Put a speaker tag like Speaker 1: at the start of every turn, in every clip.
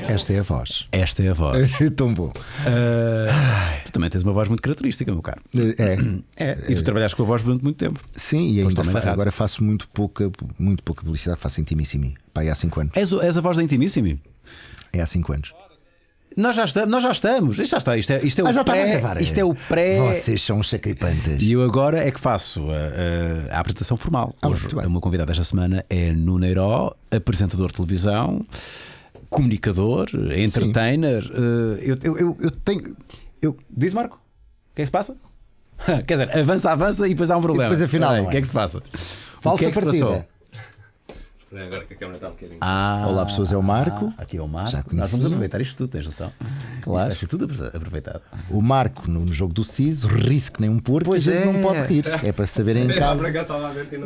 Speaker 1: Esta é a voz.
Speaker 2: Esta é a voz.
Speaker 1: Tão bom.
Speaker 2: Tu também tens uma voz muito característica, meu caro. E tu trabalhaste com a voz durante muito tempo.
Speaker 1: Sim, e ainda agora faço muito pouca publicidade. Faço Intimissimi. Pá, há 5 anos.
Speaker 2: És a voz da Intimissimi?
Speaker 1: É há 5 anos.
Speaker 2: Nós já estamos. Isto já está. Isto é o pré. Isto é o pré.
Speaker 1: Vocês são sacripantes.
Speaker 2: E eu agora é que faço a apresentação formal. Hoje, o meu convidado esta semana é Nuno Eiró, apresentador de televisão, comunicador, entertainer. Eu tenho. Diz, Marco? O que é que se passa? Quer dizer, avança e depois há um problema.
Speaker 1: E depois afinal.
Speaker 2: O que é que se passa?
Speaker 1: Falsa
Speaker 2: que
Speaker 1: partida.
Speaker 3: Agora que a câmera está um bocadinho.
Speaker 1: Olá, pessoas, é o Marco.
Speaker 2: Aqui é o Marco.
Speaker 1: Já
Speaker 2: Nós vamos aproveitar isto tudo, tens noção?
Speaker 1: Claro.
Speaker 2: Isto tudo aproveitado.
Speaker 1: O Marco, no jogo do CIS, ri-se que nem um porco,
Speaker 2: pois
Speaker 1: a gente
Speaker 2: é.
Speaker 1: não pode rir. É para saberem em casa.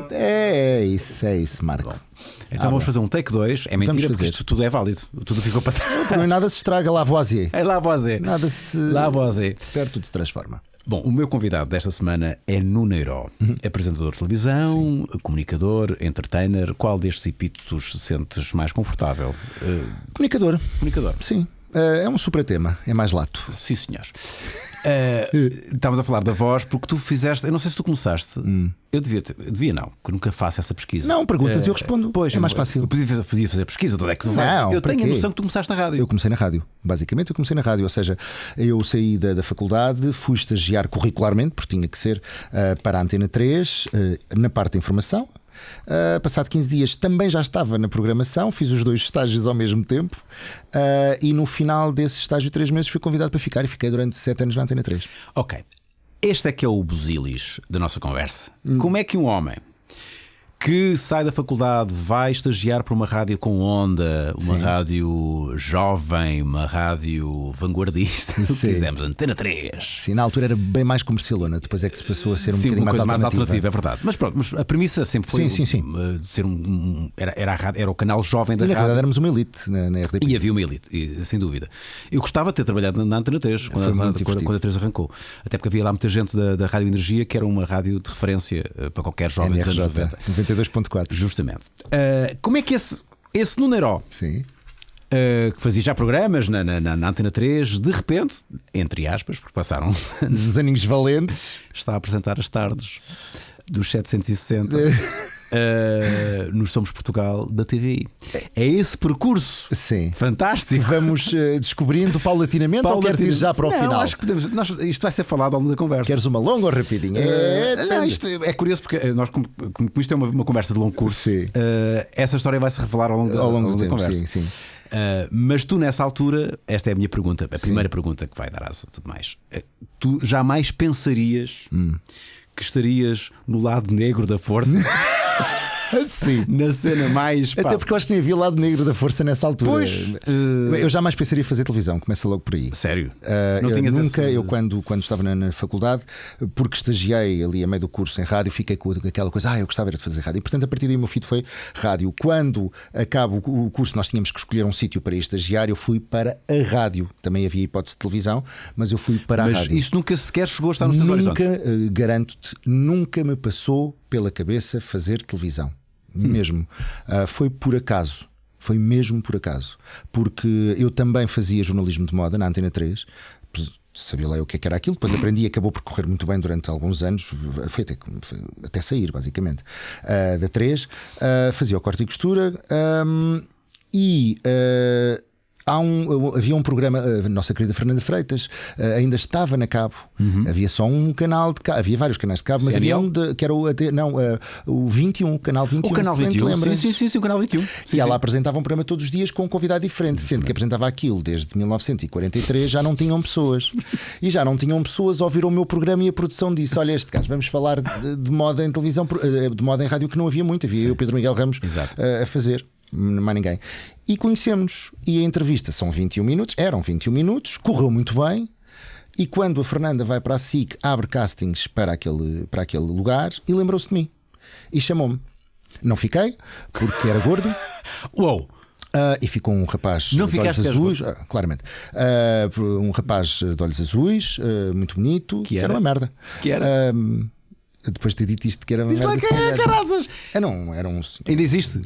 Speaker 1: É isso, Marco.
Speaker 2: Então vamos fazer um take 2. É mentira, porque
Speaker 1: fazer.
Speaker 2: isto tudo é válido. Tudo ficou para trás.
Speaker 1: Não é nada se estraga, Lavoisier.
Speaker 2: É Lavoisier.
Speaker 1: Nada se.
Speaker 2: Lavoisier.
Speaker 1: Perto tudo se transforma.
Speaker 2: Bom, o meu convidado desta semana é Nuno Eiró, apresentador de televisão, comunicador, entertainer. Qual destes epítetos sentes mais confortável?
Speaker 1: Comunicador.
Speaker 2: Comunicador.
Speaker 1: Sim. É um super tema, é mais lato.
Speaker 2: Sim, senhor. Estávamos a falar da voz porque tu fizeste. Eu não sei se tu começaste. Eu devia não, que nunca faço essa pesquisa.
Speaker 1: Não, perguntas e eu respondo.
Speaker 2: Pois,
Speaker 1: é mais fácil.
Speaker 2: Eu podia fazer pesquisa. De onde é que tu
Speaker 1: não,
Speaker 2: eu tenho
Speaker 1: quê?
Speaker 2: a noção que tu começaste na rádio.
Speaker 1: Eu comecei na rádio. Basicamente, eu comecei na rádio. Ou seja, eu saí da faculdade, fui estagiar curricularmente, porque tinha que ser para a Antena 3, na parte da informação. Passado 15 dias também já estava na programação, fiz os 2 estágios ao mesmo tempo, e no final desse estágio de 3 meses fui convidado para ficar e fiquei durante 7 anos na Antena 3.
Speaker 2: Ok, este é que é o busilis da nossa conversa. Como é que um homem que sai da faculdade vai estagiar para uma rádio com onda, uma rádio jovem, uma rádio vanguardista, se quisermos, Antena 3.
Speaker 1: Sim, na altura era bem mais comercialona, depois é que se passou a ser um bocadinho mais
Speaker 2: alternativa, é verdade. Mas pronto, mas a premissa sempre foi
Speaker 1: sim.
Speaker 2: de ser era o canal jovem da
Speaker 1: rádio.
Speaker 2: E
Speaker 1: na verdade éramos uma elite na RTP.
Speaker 2: E havia uma elite, sem dúvida. Eu gostava de ter trabalhado na Antena 3 quando a 3 arrancou. Até porque havia lá muita gente da Rádio Energia, que era uma rádio de referência para qualquer jovem dos anos 90.
Speaker 1: 92.4.
Speaker 2: Justamente. Como é que esse Nuno Eiró,
Speaker 1: sim,
Speaker 2: que fazia já programas na Antena 3, de repente, entre aspas, porque passaram
Speaker 1: os aninhos valentes,
Speaker 2: está a apresentar as tardes dos 760 nos Somos Portugal da TVI. É esse percurso fantástico.
Speaker 1: Vamos descobrindo paulatinamente ou queres ir já para o final?
Speaker 2: Acho que podemos, isto vai ser falado ao longo da conversa.
Speaker 1: Queres uma longa ou rapidinha?
Speaker 2: Isto é curioso porque nós, como isto é uma conversa de longo curso, essa história vai se revelar ao longo da conversa.
Speaker 1: Sim.
Speaker 2: Mas tu, nessa altura, esta é a minha pergunta, a primeira pergunta que vai dar aso tudo mais. Tu jamais pensarias que estarias no lado negro da força?
Speaker 1: Sim.
Speaker 2: Na cena mais.
Speaker 1: Até porque eu acho que nem havia lado negro da força nessa altura.
Speaker 2: Pois,
Speaker 1: eu jamais pensaria em fazer televisão, começa logo por aí.
Speaker 2: Sério?
Speaker 1: Não tinhas nunca, eu quando estava na faculdade, porque estagiei ali a meio do curso em rádio, fiquei com aquela coisa, eu gostava era de fazer rádio. E portanto, a partir daí o meu feed foi rádio. Quando acabo o curso, nós tínhamos que escolher um sítio para ir estagiar, eu fui para a rádio. Também havia hipótese de televisão, mas eu fui para a rádio.
Speaker 2: Mas isso nunca sequer chegou a estar nos teus horizontes?
Speaker 1: Nunca, garanto-te, nunca me passou pela cabeça fazer televisão. Mesmo. Foi por acaso. Foi mesmo por acaso. Porque eu também fazia jornalismo de moda na Antena 3. Sabia lá o que era aquilo. Depois aprendi e acabou por correr muito bem durante alguns anos. Foi até sair, basicamente. Da 3. Fazia o corte e costura. Havia um programa, a nossa querida Fernanda Freitas ainda estava na Cabo. Havia só um canal de cabo, havia vários canais de cabo, mas havia um que era o 21, canal 21.
Speaker 2: O canal 21, sim, o canal 21.
Speaker 1: E ela apresentava um programa todos os dias com um convidado diferente, sendo que apresentava aquilo desde 1943, já não tinham pessoas. E já não tinham pessoas a ouvir o meu programa e a produção disse: olha, este caso, vamos falar de moda em televisão, de moda em rádio, que não havia muito. Havia eu e o Pedro Miguel Ramos a fazer. Mais ninguém. E conhecemos. E a entrevista são 21 minutos. Eram 21 minutos. Correu muito bem. E quando a Fernanda vai para a SIC, abre castings para aquele lugar e lembrou-se de mim. E chamou-me. Não fiquei, porque era gordo.
Speaker 2: Uou!
Speaker 1: E ficou um rapaz
Speaker 2: de
Speaker 1: olhos azuis, claramente. Um rapaz de olhos azuis, muito bonito, que era uma merda.
Speaker 2: Que era?
Speaker 1: Depois de ter dito isto que era uma
Speaker 2: Diz lá
Speaker 1: merda.
Speaker 2: quem é, caraças!
Speaker 1: Não, era um.
Speaker 2: Ainda existe?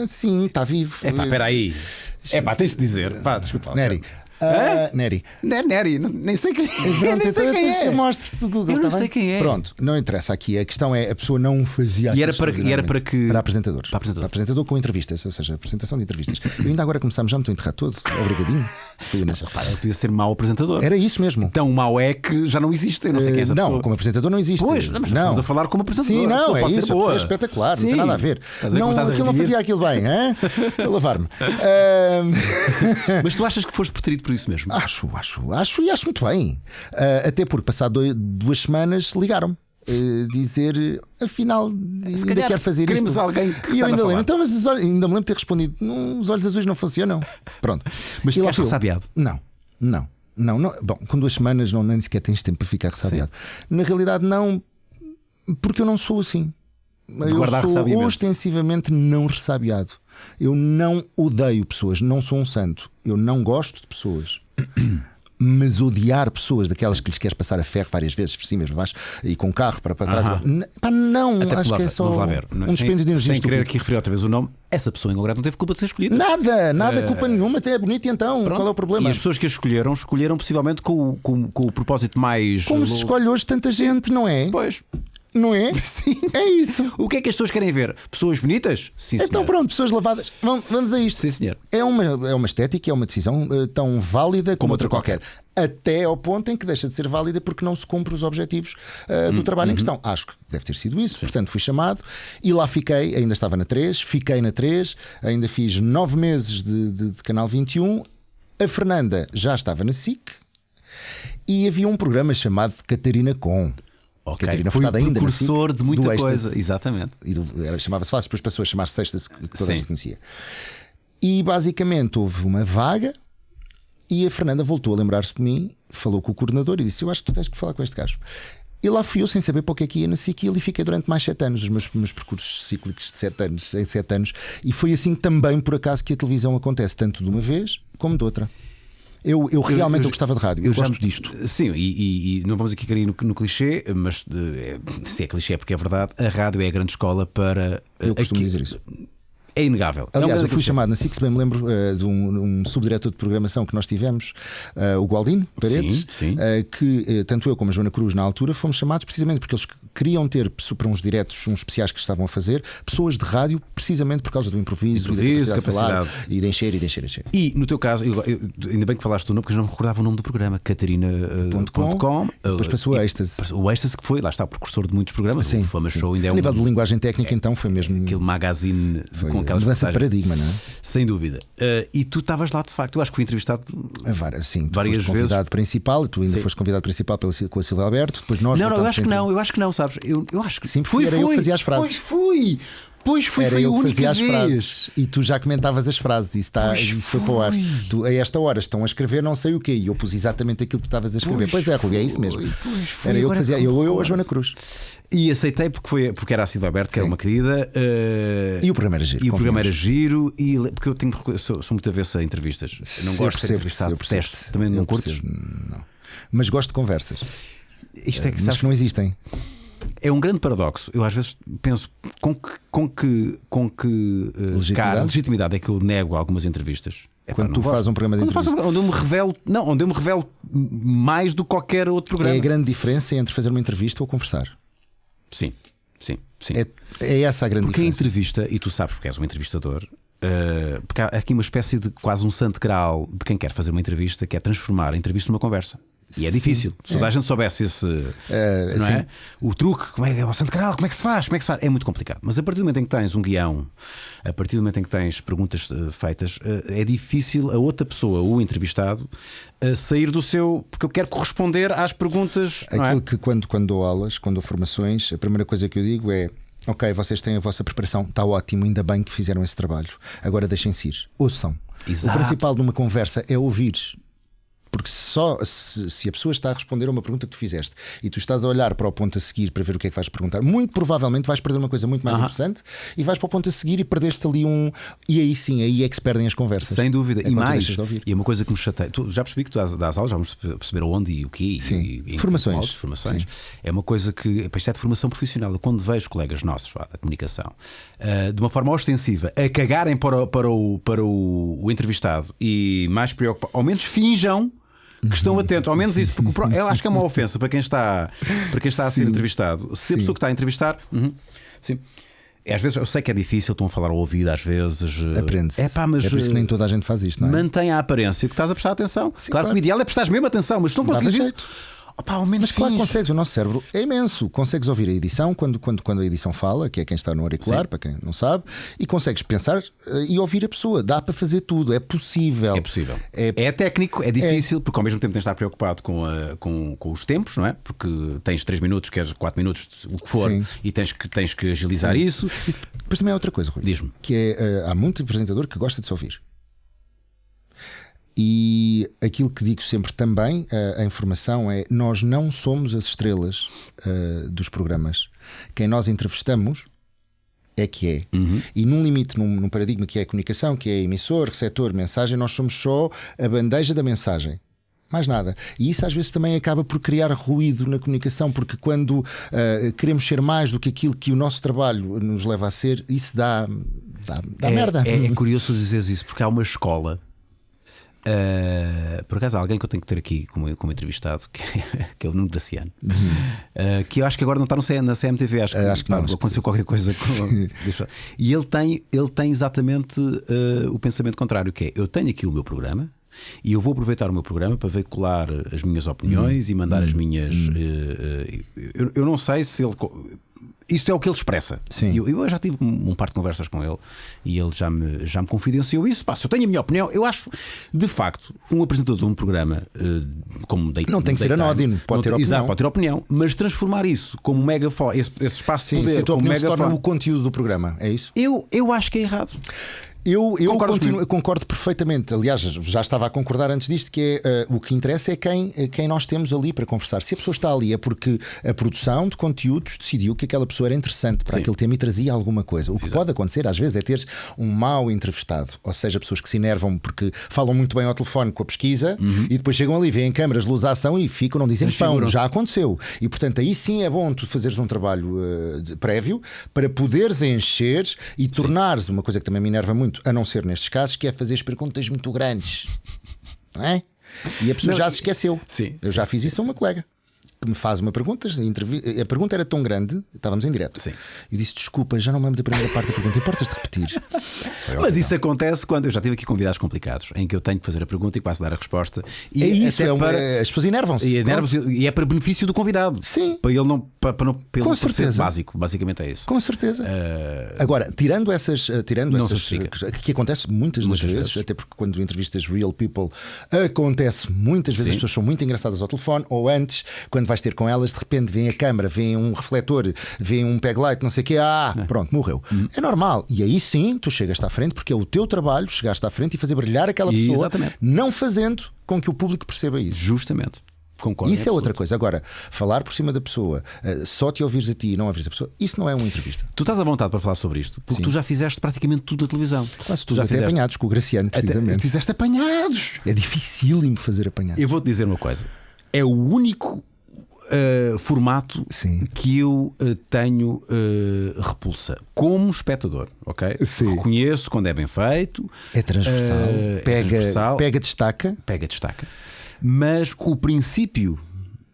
Speaker 1: Sim, está vivo.
Speaker 2: Espera aí. Tens de dizer. Desculpa.
Speaker 1: Neri. Neri.
Speaker 2: Neri, nem sei quem é. Nem sei quem é.
Speaker 1: Mostre-te o Google.
Speaker 2: Eu não sei quem é.
Speaker 1: Pronto, não interessa aqui. A questão é: a pessoa não fazia
Speaker 2: E era para que.
Speaker 1: Para apresentador.
Speaker 2: Para
Speaker 1: apresentador com entrevistas, ou seja, apresentação de entrevistas. Eu ainda agora começámos, já me estou a enterrar todo. Obrigadinho.
Speaker 2: Repara, ele podia ser mau apresentador.
Speaker 1: Era isso mesmo.
Speaker 2: Então o mau é que já não existe. Eu não sei quem é essa pessoa.
Speaker 1: Não, como apresentador não existe.
Speaker 2: Pois, mas estamos a falar como apresentador.
Speaker 1: Sim, não, é
Speaker 2: pode
Speaker 1: isso.
Speaker 2: ser boa.
Speaker 1: É espetacular,
Speaker 2: Sim.
Speaker 1: não tem nada a ver. Não, aquilo não fazia aquilo bem, hein? Vou lavar-me.
Speaker 2: Mas tu achas que foste preterido por isso mesmo?
Speaker 1: Acho e acho muito bem. Até porque, passado 2 semanas, ligaram-me. Dizer, afinal, ainda quero fazer isto.
Speaker 2: Queremos alguém que
Speaker 1: e eu
Speaker 2: saiba
Speaker 1: ainda
Speaker 2: falar.
Speaker 1: lembro, então, mas ainda me lembro de ter respondido: os olhos azuis não funcionam. Pronto.
Speaker 2: Mas
Speaker 1: E lá
Speaker 2: ficaste
Speaker 1: fui eu.
Speaker 2: ressabiado?
Speaker 1: Não. Bom, com 2 semanas nem sequer tens tempo para ficar ressabiado. Na realidade, não, porque eu não sou assim. Eu sou ostensivamente não ressabiado. Eu não odeio pessoas, não sou um santo. Eu não gosto de pessoas. Mas odiar pessoas daquelas que lhes queres passar a ferro várias vezes por cima e por baixo e com carro para trás. Não,
Speaker 2: até
Speaker 1: acho que é só um dispêndio de energia.
Speaker 2: Sem querer aqui referir outra vez o nome, essa pessoa em concreto não teve culpa de ser escolhida.
Speaker 1: Nada, culpa nenhuma, até é bonito e então.
Speaker 2: Pronto.
Speaker 1: Qual é o problema?
Speaker 2: E as pessoas que a escolheram possivelmente com o propósito mais.
Speaker 1: Como se escolhe hoje tanta gente, não é?
Speaker 2: Pois.
Speaker 1: Não é?
Speaker 2: Sim.
Speaker 1: É isso.
Speaker 2: O que é que as pessoas querem ver? Pessoas bonitas? Sim,
Speaker 1: então
Speaker 2: senhor.
Speaker 1: pronto, pessoas lavadas. Vamos a isto.
Speaker 2: Sim, senhor.
Speaker 1: É uma estética, é uma decisão tão válida como outra qualquer. Até ao ponto em que deixa de ser válida porque não se cumpre os objetivos do trabalho em questão. Acho que deve ter sido isso. Sim. Portanto, fui chamado e lá fiquei. Ainda estava na 3, fiquei na 3, ainda fiz 9 meses de Canal 21. A Fernanda já estava na SIC e havia um programa chamado Catarina Com.
Speaker 2: Okay.
Speaker 1: Catarina
Speaker 2: foi
Speaker 1: Furtado ainda
Speaker 2: precursor de muita
Speaker 1: do
Speaker 2: coisa, exatamente.
Speaker 1: Chamava-se fácil, depois passou a chamar Sexta, que toda a gente conhecia. E basicamente houve uma vaga e a Fernanda voltou a lembrar-se de mim, falou com o coordenador e disse: eu acho que tu tens que falar com este gajo. E lá fui eu sem saber para o que é que ia na SIC e ali fiquei durante mais 7 anos, os meus percursos cíclicos de 7 anos, em 7 anos. E foi assim também, por acaso, que a televisão acontece, tanto de uma vez como de outra. Eu realmente gostava de rádio, eu gosto disto.
Speaker 2: Sim, e não vamos aqui cair no clichê, mas se é clichê é porque é verdade. A rádio é a grande escola para.
Speaker 1: Eu costumo dizer isso.
Speaker 2: É inegável.
Speaker 1: Aliás, eu fui chamado na SIC, se bem me lembro, de um subdiretor de programação que nós tivemos, o Gualdino Paredes,
Speaker 2: sim.
Speaker 1: Que tanto eu como a Joana Cruz, na altura, fomos chamados precisamente porque eles queriam ter para uns diretos, uns especiais que estavam a fazer, pessoas de rádio, precisamente por causa do improviso e da capacidade de falar e de encher.
Speaker 2: E no teu caso, ainda bem que falaste do nome, porque eu não me recordava o nome do programa, Catarina.com.
Speaker 1: Depois passou a Êxtase.
Speaker 2: O Êxtase que foi, lá está, o precursor de muitos programas.
Speaker 1: Sim,
Speaker 2: o Fama Show ainda é
Speaker 1: a nível de linguagem técnica, então foi mesmo
Speaker 2: aquele magazine com aquelas
Speaker 1: mudança de paradigma, não é?
Speaker 2: Sem dúvida. E tu estavas lá de facto. Eu acho que fui entrevistado
Speaker 1: várias
Speaker 2: vezes.
Speaker 1: Convidado principal, tu ainda foste convidado principal com a Silvia Alberto. Depois nós
Speaker 2: eu acho que não, sabes? Eu acho que
Speaker 1: sim, era eu que fazia as frases.
Speaker 2: Pois fui,
Speaker 1: era
Speaker 2: foi
Speaker 1: eu
Speaker 2: a
Speaker 1: que
Speaker 2: única
Speaker 1: fazia as
Speaker 2: vez.
Speaker 1: Frases e tu já comentavas as frases. Isso foi para o ar. Tu, a esta hora estão a escrever não sei o quê e eu pus exatamente aquilo que estavas a escrever. Pois é, Rui, é isso mesmo. Era eu que fazia, eu a Joana Cruz.
Speaker 2: E aceitei porque era a Silvia Alberto, que era uma querida.
Speaker 1: E o programa era giro.
Speaker 2: E o programa era giro. Porque eu sou muito avesso a entrevistas. Eu não gosto de ser entrevistado. Também não curtes?
Speaker 1: Não. Mas gosto de conversas.
Speaker 2: Isto é que,
Speaker 1: mas que não existem.
Speaker 2: É um grande paradoxo. Eu às vezes penso com que legitimidade é que eu nego algumas entrevistas.
Speaker 1: Quando tu fazes um programa de entrevistas,
Speaker 2: onde eu me revelo mais do que qualquer outro programa.
Speaker 1: É a grande diferença entre fazer uma entrevista ou conversar.
Speaker 2: Sim.
Speaker 1: É essa a grande diferença.
Speaker 2: Porque a entrevista, e tu sabes porque és um entrevistador, porque há aqui uma espécie de quase um santo graal de quem quer fazer uma entrevista, que é transformar a entrevista numa conversa. E é difícil. Se toda a gente soubesse esse não é? O truque, como é o santo graal, como é que se faz? É muito complicado. Mas a partir do momento em que tens um guião, a partir do momento em que tens perguntas feitas, é difícil a outra pessoa, o entrevistado, sair do seu. Porque eu quero corresponder às perguntas.
Speaker 1: Aquilo que quando dou aulas, quando dou formações, a primeira coisa que eu digo é: ok, vocês têm a vossa preparação, está ótimo, ainda bem que fizeram esse trabalho. Agora deixem-se ir, ouçam.
Speaker 2: Exato.
Speaker 1: O principal de uma conversa é ouvir. Porque só se a pessoa está a responder a uma pergunta que tu fizeste e tu estás a olhar para o ponto a seguir para ver o que é que vais perguntar, muito provavelmente vais perder uma coisa muito mais interessante e vais para o ponto a seguir e perdeste ali um. E aí sim, aí é que se perdem as conversas.
Speaker 2: Sem dúvida. E mais, e é uma coisa que me chateia. Tu já percebi que tu dás aulas, já vamos perceber onde e o quê.
Speaker 1: E formações.
Speaker 2: Sim. É uma coisa que. Isto é de formação profissional. Eu, quando vejo colegas nossos da comunicação de uma forma ostensiva a cagarem para o entrevistado e mais preocupados, ao menos finjam que estão atentos, ao menos isso, porque eu acho que é uma ofensa para quem está a ser entrevistado. Se a pessoa que está a entrevistar, sim. Às vezes eu sei que é difícil, estão a falar ao ouvido, às vezes
Speaker 1: aprende-se.
Speaker 2: Mas
Speaker 1: é por isso que nem toda a gente faz isto, não é?
Speaker 2: Mantém a aparência que estás a prestar atenção. Sim, claro que o ideal é prestar mesmo atenção, mas se não conseguires isso. Ao menos
Speaker 1: mas claro que consegues, o nosso cérebro é imenso. Consegues ouvir a edição quando a edição fala, que é quem está no auricular, para quem não sabe, e consegues pensar e ouvir a pessoa. Dá para fazer tudo, é possível.
Speaker 2: É possível. É técnico, é difícil, porque ao mesmo tempo tens de estar preocupado com os tempos, não é? Porque tens 3 minutos, queres 4 minutos, o que for, e tens que agilizar isso.
Speaker 1: E depois também há outra coisa, Rui.
Speaker 2: Diz-me.
Speaker 1: Que é, há muito apresentador que gosta de se ouvir. E aquilo que digo sempre também, a informação é: nós não somos as estrelas dos programas. Quem nós entrevistamos é que é. E num limite, num paradigma que é a comunicação, que é emissor, receptor, mensagem, nós somos só a bandeja da mensagem. Mais nada. E isso às vezes também acaba por criar ruído na comunicação, porque quando queremos ser mais do que aquilo que o nosso trabalho nos leva a ser, isso dá merda.
Speaker 2: É curioso dizeres isso, porque há uma escola. Por acaso há alguém que eu tenho que ter aqui como entrevistado, que é o Nuno Daciano, que eu acho que agora não está na CMTV, acho que não, aconteceu qualquer coisa e ele tem exatamente o pensamento contrário, que é: eu tenho aqui o meu programa e eu vou aproveitar o meu programa para veicular as minhas opiniões e mandar as minhas eu não sei se ele. Isto é o que ele expressa. Eu já tive um par de conversas com ele e ele já me confidenciou isso. Se eu tenho a minha opinião, eu acho, de facto, um apresentador de um programa como
Speaker 1: não tem que ser anódimo, pode ter opinião.
Speaker 2: Exato, pode ter opinião, mas transformar isso como megafone, esse espaço de poder,
Speaker 1: a tua opinião se torna o conteúdo do programa, é isso?
Speaker 2: Eu acho que é errado.
Speaker 1: Eu concordo perfeitamente. Aliás, já estava a concordar antes disto, que é o que interessa é quem nós temos ali para conversar. Se a pessoa está ali é porque a produção de conteúdos decidiu que aquela pessoa era interessante para aquele tema e trazia alguma coisa. O que pode acontecer às vezes é ter um mau entrevistado, ou seja, pessoas que se enervam porque falam muito bem ao telefone com a pesquisa e depois chegam ali, veem câmaras, luz à ação e ficam, não dizem pão, já aconteceu. E portanto aí sim é bom tu fazeres um trabalho prévio para poderes encher e tornares uma coisa que também me enerva muito, a não ser nestes casos, que é fazer as perguntas muito grandes, não é? E a pessoa já se esqueceu. Eu já fiz isso a uma colega que me faz uma pergunta. A pergunta era tão grande, estávamos em direto. Eu disse: desculpa, já não me lembro da primeira parte da pergunta, importas de repetir?
Speaker 2: Mas isso acontece quando eu já tive aqui convidados complicados em que eu tenho que fazer a pergunta e passo a dar a resposta.
Speaker 1: E é isso, as pessoas enervam-se.
Speaker 2: E é para benefício do convidado. Para ele não parecer básico. Basicamente é isso.
Speaker 1: Com certeza. Agora, tirando essas que acontece muitas vezes, até porque quando entrevistas real people acontece muitas vezes. As pessoas são muito engraçadas ao telefone, ou antes, quando vais ter com elas, de repente vem a câmara, vem um refletor, vem um peg light, não sei o quê, pronto, morreu. É normal. E aí sim, tu chegas à frente, porque é o teu trabalho chegaste à frente e fazer brilhar aquela pessoa, não fazendo com que o público perceba isso.
Speaker 2: Justamente. Concordo,
Speaker 1: isso é outra coisa. Agora, falar por cima da pessoa, só te ouvires a ti e não ouvires a pessoa, isso não é uma entrevista.
Speaker 2: Tu estás à vontade para falar sobre isto, porque tu já fizeste praticamente tudo na televisão.
Speaker 1: Quase tudo, até apanhados com o Graciano, precisamente.
Speaker 2: Fizeste apanhados.
Speaker 1: É dificílimo fazer apanhados.
Speaker 2: Eu vou-te dizer uma coisa: é o único formato que eu tenho repulsa como espectador, ok? Reconheço quando é bem feito,
Speaker 1: é transversal, pega, destaca.
Speaker 2: Mas o princípio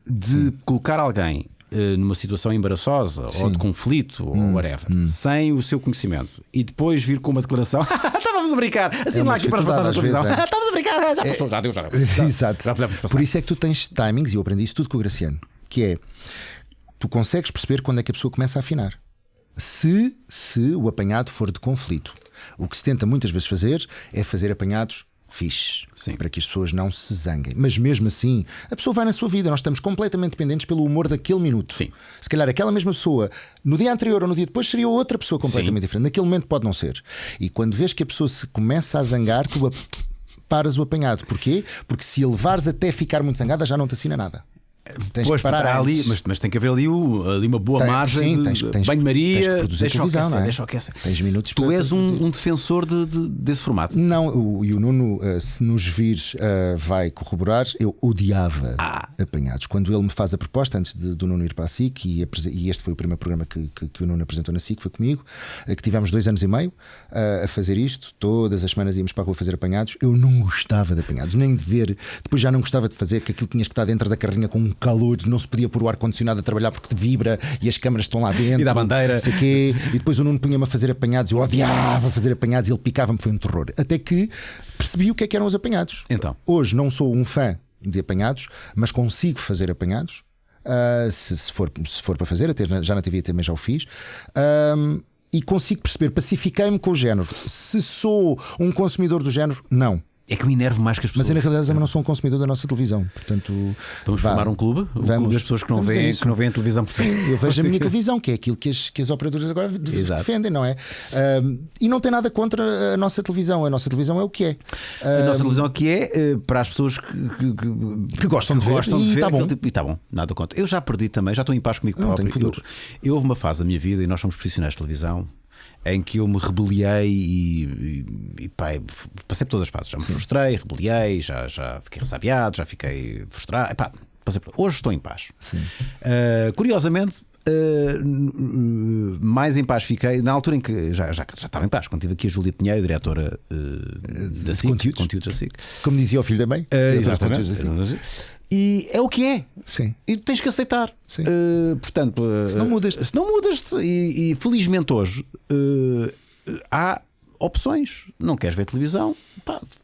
Speaker 2: de colocar alguém numa situação embaraçosa ou de conflito ou whatever, sem o seu conhecimento, e depois vir com uma declaração: estávamos a brincar, assim lá aqui para passar na televisão, estávamos a brincar, já passou, já deu, já.
Speaker 1: Exato. Já podemos passar. Por isso é que tu tens timings, e eu aprendi isso tudo com o Graciano, que é: tu consegues perceber quando é que a pessoa começa a afinar. Se o apanhado for de conflito, o que se tenta muitas vezes fazer é fazer apanhados fixe, para que as pessoas não se zanguem. Mas mesmo assim, a pessoa vai na sua vida. Nós estamos completamente dependentes pelo humor daquele minuto. Se calhar aquela mesma pessoa no dia anterior ou no dia depois seria outra pessoa completamente diferente. Naquele momento pode não ser. E quando vês que a pessoa se começa a zangar, tu paras o apanhado. Porquê? Porque se a levares até ficar muito zangada, já não te assina nada. Tens
Speaker 2: pois,
Speaker 1: que parar
Speaker 2: ali, mas tem que haver ali uma boa margem de banho-maria. Deixa aquecer.
Speaker 1: Tens minutos.
Speaker 2: Tu és um defensor desse formato?
Speaker 1: Não, e o Nuno, se nos vires, vai corroborar. Eu odiava apanhados. Quando ele me faz a proposta, antes do Nuno ir para a SIC, e este foi o primeiro programa que o Nuno apresentou na SIC, foi comigo, que tivemos 2 anos e meio a fazer isto. Todas as semanas íamos para a rua fazer apanhados. Eu não gostava de apanhados, nem de ver. Depois já não gostava de fazer, que aquilo tinhas que estar dentro da carrinha com um calor, não se podia pôr o ar-condicionado a trabalhar porque vibra e as câmaras estão lá dentro
Speaker 2: e da bandeira,
Speaker 1: não sei quê. E depois o Nuno punha-me a fazer apanhados, eu odiava fazer apanhados e ele picava-me, foi um terror. Até que percebi o que é que eram os apanhados.
Speaker 2: Então,
Speaker 1: hoje não sou um fã de apanhados, mas consigo fazer apanhados. Se for para fazer, até já na TV também já o fiz. E consigo perceber, pacifiquei-me com o género. Se sou um consumidor do género, não.
Speaker 2: É que me enervo mais que as pessoas.
Speaker 1: Mas eu, na realidade, também não sou um consumidor da nossa televisão. Portanto,
Speaker 2: vamos formar um clube? Clube das pessoas que não veem a televisão.
Speaker 1: Sim, eu vejo a minha televisão, que é aquilo que as operadoras agora defendem, não é? E não tem nada contra a nossa televisão. A nossa televisão é o que é.
Speaker 2: A nossa televisão aqui é para as pessoas
Speaker 1: que gostam de ver. E está bom.
Speaker 2: E está bom, nada contra. Eu já perdi também, já estou em paz comigo próprio. Eu houve uma fase da minha vida, e nós somos profissionais de televisão, em que eu me rebeliei e passei por todas as fases. Já me frustrei, rebeliei, já fiquei ressabiado, já fiquei frustrado. Hoje estou em paz. Curiosamente, mais em paz fiquei na altura em que já estava em paz, quando tive aqui a Júlia Pinheiro, diretora da SIC, conteúdos da SIC.
Speaker 1: Como dizia o filho da mãe,
Speaker 2: exatamente. E é o que é.
Speaker 1: Sim.
Speaker 2: E tens que aceitar. Portanto,
Speaker 1: se não mudas.
Speaker 2: E felizmente hoje há opções. Não queres ver televisão?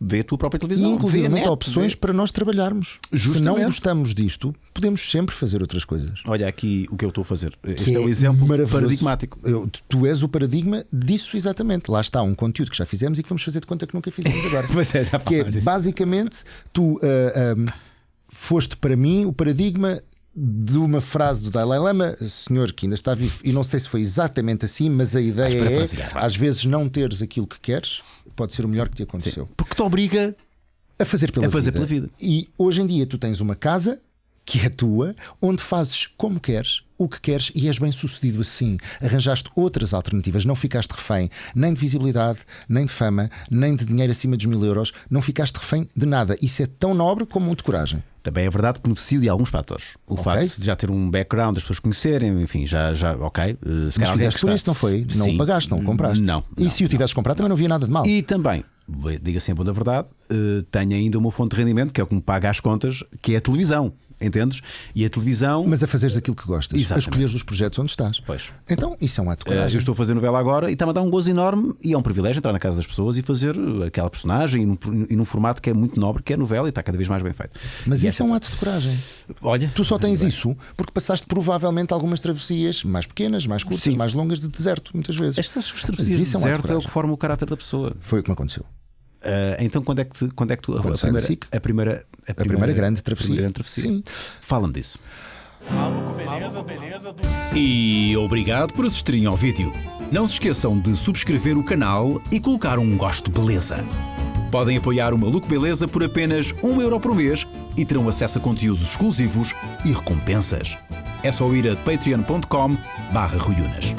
Speaker 2: Vê a tua própria televisão.
Speaker 1: E inclusive há opções para nós trabalharmos. Justamente. Se não gostamos disto, podemos sempre fazer outras coisas.
Speaker 2: Olha aqui o que eu estou a fazer. Este é o exemplo paradigmático.
Speaker 1: Tu és o paradigma disso exatamente. Lá está um conteúdo que já fizemos e que vamos fazer de conta que nunca fizemos agora.
Speaker 2: Pois é, já falamos disso.
Speaker 1: Basicamente, tu foste para mim o paradigma de uma frase do Dalai Lama, senhor que ainda está vivo, e não sei se foi exatamente assim, mas a ideia é às vezes não teres aquilo que queres pode ser o melhor que te aconteceu.
Speaker 2: Sim, porque te obriga
Speaker 1: a fazer pela vida. E hoje em dia tu tens uma casa que é tua, onde fazes como queres, o que queres, e és bem sucedido assim. Arranjaste outras alternativas, não ficaste refém nem de visibilidade, nem de fama, nem de dinheiro acima dos 1000 euros, não ficaste refém de nada. Isso é tão nobre como de coragem.
Speaker 2: Também é verdade que beneficio de alguns fatores. O facto de já ter um background, as pessoas conhecerem, enfim, já ok.
Speaker 1: Mas fizeste por isso, não foi? Não o pagaste, não o compraste.
Speaker 2: Não.
Speaker 1: E se o tivesses comprado também não havia nada de mal.
Speaker 2: E também, diga-se em boa verdade, tenho ainda uma fonte de rendimento, que é o que me paga as contas, que é a televisão. Entendes? E a televisão.
Speaker 1: Mas a fazeres aquilo que gostas.
Speaker 2: Exatamente.
Speaker 1: A escolheres os projetos onde estás.
Speaker 2: Pois.
Speaker 1: Então, isso é um ato de coragem.
Speaker 2: Eu estou a fazer novela agora e está-me a dar um gozo enorme. E é um privilégio entrar na casa das pessoas e fazer aquela personagem e num formato que é muito nobre, que é a novela, e está cada vez mais bem feito.
Speaker 1: Mas isso é um ato de coragem.
Speaker 2: Olha,
Speaker 1: tu só tens isso porque passaste provavelmente algumas travessias mais pequenas, mais curtas, mais longas de deserto, muitas vezes.
Speaker 2: Estas travessias de deserto é o que forma o caráter da pessoa.
Speaker 1: Foi o que me aconteceu.
Speaker 2: Então quando é que tu a primeira
Speaker 1: grande travessia.
Speaker 2: Sim. Fala-me disso.
Speaker 4: E obrigado por assistirem ao vídeo. Não se esqueçam de subscrever o canal e colocar um gosto beleza. Podem apoiar o Maluco Beleza por apenas €1 por mês e terão acesso a conteúdos exclusivos e recompensas. É só ir a patreon.com/ruiunas.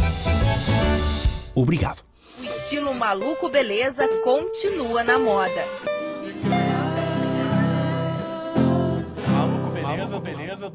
Speaker 4: Obrigado.
Speaker 5: O estilo Maluco Beleza continua na moda.
Speaker 3: Maluco Beleza.